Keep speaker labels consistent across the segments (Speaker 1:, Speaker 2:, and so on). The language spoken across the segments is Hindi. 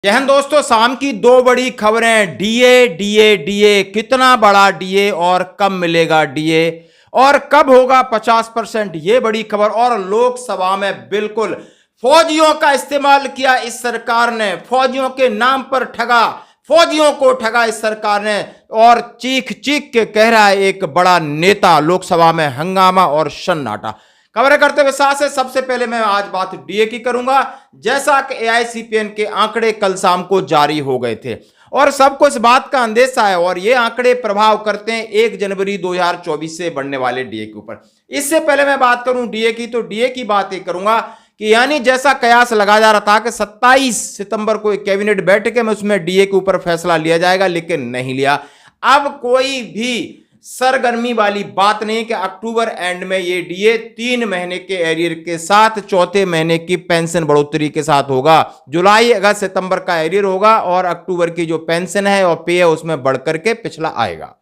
Speaker 1: जय हिंद दोस्तों। शाम की दो बड़ी खबरें, डीए डीए डीए, कितना बड़ा डीए और कब मिलेगा डीए और कब होगा 50%, ये बड़ी खबर। और लोकसभा में बिल्कुल फौजियों का इस्तेमाल किया इस सरकार ने, फौजियों के नाम पर ठगा, फौजियों को ठगा इस सरकार ने। और चीख चीख के कह रहा है एक बड़ा नेता, लोकसभा में हंगामा और सन्नाटा। खबरें करते हुए साथ है। सबसे पहले मैं आज बात डीए की करूंगा। जैसा कि एआईसीपीएन के आंकड़े कल शाम को जारी हो गए थे और सबको इस बात का अंदेशा है और ये आंकड़े प्रभाव करते हैं 1 जनवरी 2024 से बढ़ने वाले डीए के ऊपर। इससे पहले मैं बात करूं डीए की, तो डीए की बात ये करूंगा कि यानी जैसा कयास लगाया जा रहा था कि 27 सितंबर को एक कैबिनेट बैठक में उसमें डीए के ऊपर फैसला लिया जाएगा, लेकिन नहीं लिया। अब कोई भी सरगर्मी वाली बात नहीं कि अक्टूबर एंड में ये डीए 3 महीने के एरियर के साथ चौथे महीने की पेंशन बढ़ोतरी के साथ होगा। जुलाई अगस्त सितंबर का एरियर होगा और अक्टूबर की जो पेंशन है और पे है उसमें बढ़कर के पिछला आएगा।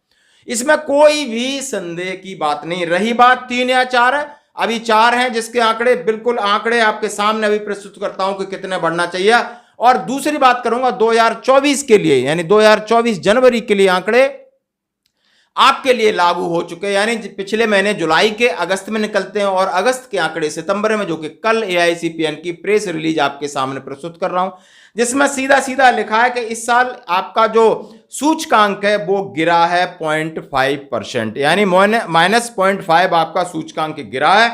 Speaker 1: इसमें कोई भी संदेह की बात नहीं। रही बात 3 या 4 है, अभी 4 हैं जिसके आंकड़े बिल्कुल आंकड़े आपके सामने अभी प्रस्तुत करता हूं कि कितने बढ़ना चाहिए। और दूसरी बात करूंगा 2024 के लिए, यानी 2024 जनवरी के लिए आंकड़े आपके लिए लागू हो चुके हैं, यानी पिछले महीने जुलाई के अगस्त में निकलते हैं और अगस्त के आंकड़े सितंबर में, जो कि कल एआईसीपीएन की प्रेस रिलीज आपके सामने प्रस्तुत कर रहा हूं, जिसमें सीधा सीधा लिखा है कि इस साल आपका जो सूचकांक है वो गिरा है 0.5%, यानी -0.5 आपका सूचकांक गिरा है,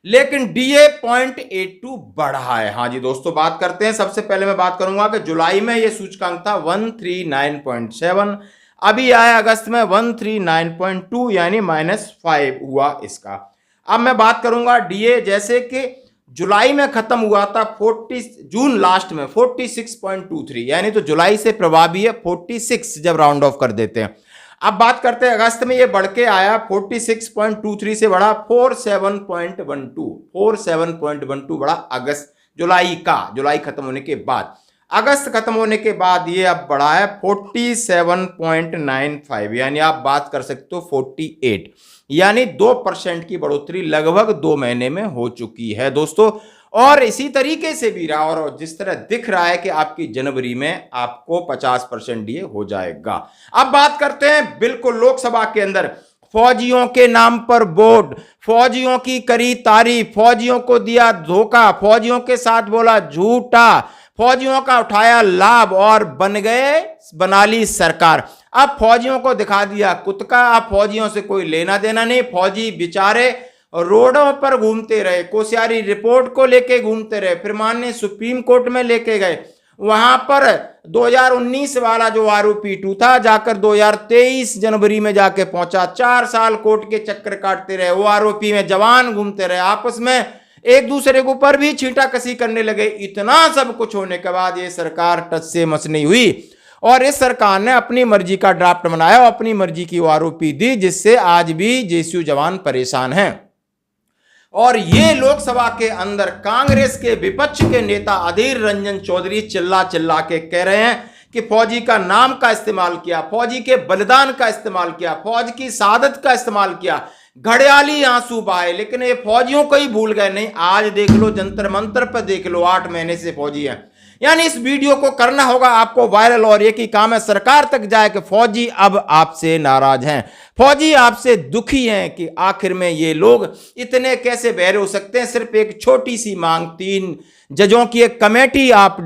Speaker 1: लेकिन डीए 0.82 बढ़ा है। हाँ जी दोस्तों, बात करते हैं। सबसे पहले मैं बात करूंगा कि जुलाई में यह सूचकांक था 139.7, अभी आया अगस्त में 139.2, यानी -5 हुआ इसका। अब मैं बात करूंगा डीए, जैसे कि जुलाई में खत्म हुआ था 40, जून लास्ट में 46.23, यानी तो जुलाई से प्रभावी है 46 जब राउंड ऑफ कर देते हैं। अब बात करते हैं अगस्त में, ये बढ़ के आया 46.23 से बढ़ा 47.12 बढ़ा अगस्त, जुलाई खत्म होने के बाद। अगस्त खत्म होने के बाद ये अब बढ़ा है 47.95, यानी आप बात कर सकते हो 48, यानी 2% की बढ़ोतरी लगभग 2 महीने में हो चुकी है दोस्तों। और इसी तरीके से भी रहा और जिस तरह दिख रहा है कि आपकी जनवरी में आपको 50% डीए हो जाएगा। अब बात करते हैं बिल्कुल लोकसभा के अंदर फौजियों के नाम पर वोट, फौजियों की करी तारीफ, फौजियों को दिया धोखा, फौजियों के साथ बोला झूठा, फौजियों का उठाया लाभ और बना ली सरकार। अब फौजियों को दिखा दिया कुत्ता। अब फौजियों से कोई लेना देना नहीं। फौजी बेचारे रोडों पर घूमते रहे, कोश्यारी रिपोर्ट को लेके घूमते रहे, फिर माननीय सुप्रीम कोर्ट में लेके गए, वहां पर 2019 वाला जो आरोपी था जाकर 2023 जनवरी में जाके पहुंचा। 4 साल कोर्ट के चक्कर काटते रहे, वो आरोपी में जवान घूमते रहे, आपस में एक दूसरे के ऊपर भी छींटाकसी करने लगे। इतना सब कुछ होने के बाद ये सरकार टच से मस नहीं हुई और इस सरकार ने अपनी मर्जी का ड्राफ्ट बनाया और अपनी मर्जी की आरोपी दी, जिससे आज भी जेएसयू जवान परेशान हैं। और ये लोकसभा के अंदर कांग्रेस के विपक्ष के नेता अधीर रंजन चौधरी चिल्ला चिल्ला के कह रहे हैं कि फौजी का नाम का इस्तेमाल किया, फौजी के बलिदान का इस्तेमाल किया, फौज की शहादत का इस्तेमाल किया, घड़ियाली आंसू बहाए, लेकिन ये फौजियों को ही भूल गए। नहीं, आज देख लो, जंतर मंतर पर देख लो, 8 महीने से फौजी हैं। यानी इस वीडियो को करना होगा आपको वायरल और एक ही काम है, सरकार तक जाए कि फौजी अब आपसे नाराज हैं, फौजी आपसे दुखी हैं कि आखिर में ये लोग इतने कैसे बहरे हो सकते हैं। सिर्फ एक छोटी सी मांग, 3 जजों की एक कमेटी आप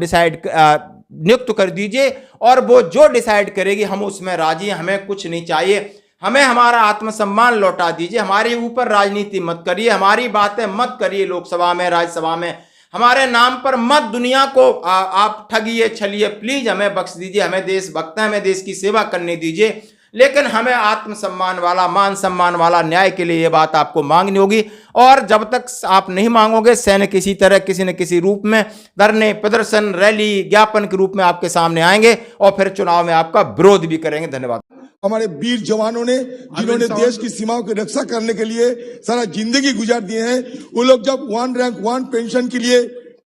Speaker 1: नियुक्त कर दीजिए और वो जो डिसाइड करेगी हम उसमें राजी हैं। हमें कुछ नहीं चाहिए, हमें हमारा आत्मसम्मान लौटा दीजिए, हमारे ऊपर राजनीति मत करिए, हमारी बातें मत करिए लोकसभा में, राज्यसभा में, हमारे नाम पर मत दुनिया को आप ठगिए छलिए, प्लीज हमें बख्श दीजिए। हमें देशभक्त हैं, हमें देश की सेवा करने दीजिए, लेकिन हमें आत्मसम्मान वाला, मान सम्मान वाला न्याय के लिए ये बात आपको मांगनी होगी। और जब तक आप नहीं मांगोगे, सैन्य किसी तरह किसी न किसी रूप में धरने, प्रदर्शन, रैली, ज्ञापन के रूप में आपके सामने आएंगे और फिर चुनाव में आपका विरोध भी करेंगे। धन्यवाद।
Speaker 2: हमारे वीर जवानों ने, जिन्होंने देश की सीमाओं की रक्षा करने के लिए सारा जिंदगी गुजार दिए हैं, वो लोग जब 1 रैंक 1 पेंशन के लिए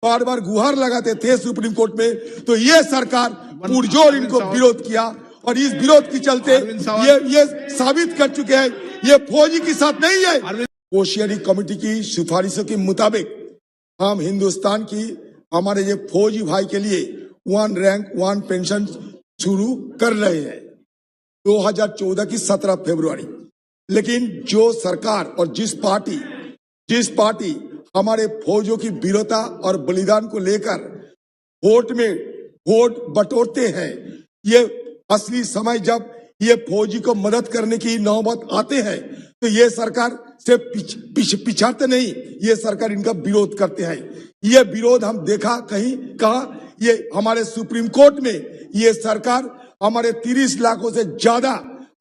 Speaker 2: बार बार गुहार लगाते थे सुप्रीम कोर्ट में, तो ये सरकार पुरजोर इनको विरोध किया और इस विरोध के चलते ये साबित कर चुके हैं ये फौजी के साथ नहीं है। कोश्यारी कमेटी की सिफारिशों के मुताबिक हम हिंदुस्तान की हमारे ये फौजी भाई के लिए वन रैंक वन पेंशन शुरू कर रहे हैं 2014 की 17 फरवरी। लेकिन जो सरकार और जिस पार्टी हमारे फौजियों की वीरता और बलिदान को लेकर वोट बटोरते हैं, ये असली समय जब ये फौजी को मदद करने की नौबत आते हैं तो ये सरकार से पिछाड़ते नहीं, ये सरकार इनका विरोध करते हैं। ये विरोध हम देखा कहा ये हमारे सुप्रीम कोर्ट में ये सरकार हमारे 30 लाखों से ज्यादा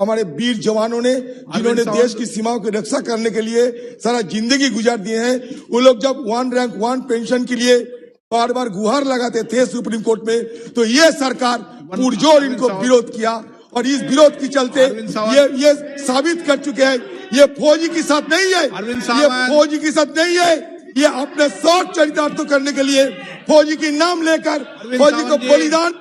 Speaker 2: हमारे वीर जवानों ने जिन्होंने देश की सीमाओं की रक्षा करने के लिए सारा जिंदगी गुजार दिए हैं, वो लोग जब वन रैंक वन पेंशन के लिए बार बार गुहार लगाते थे सुप्रीम कोर्ट में, तो ये सरकार पुरजोर इनको विरोध किया और इस विरोध के चलते ये साबित कर चुके हैं ये फौजी के साथ नहीं है, ये फौजी के साथ नहीं है, ये अपने स्वार्थ चरितार्थ करने के लिए फौजी की नाम लेकर फौजी को बलिदान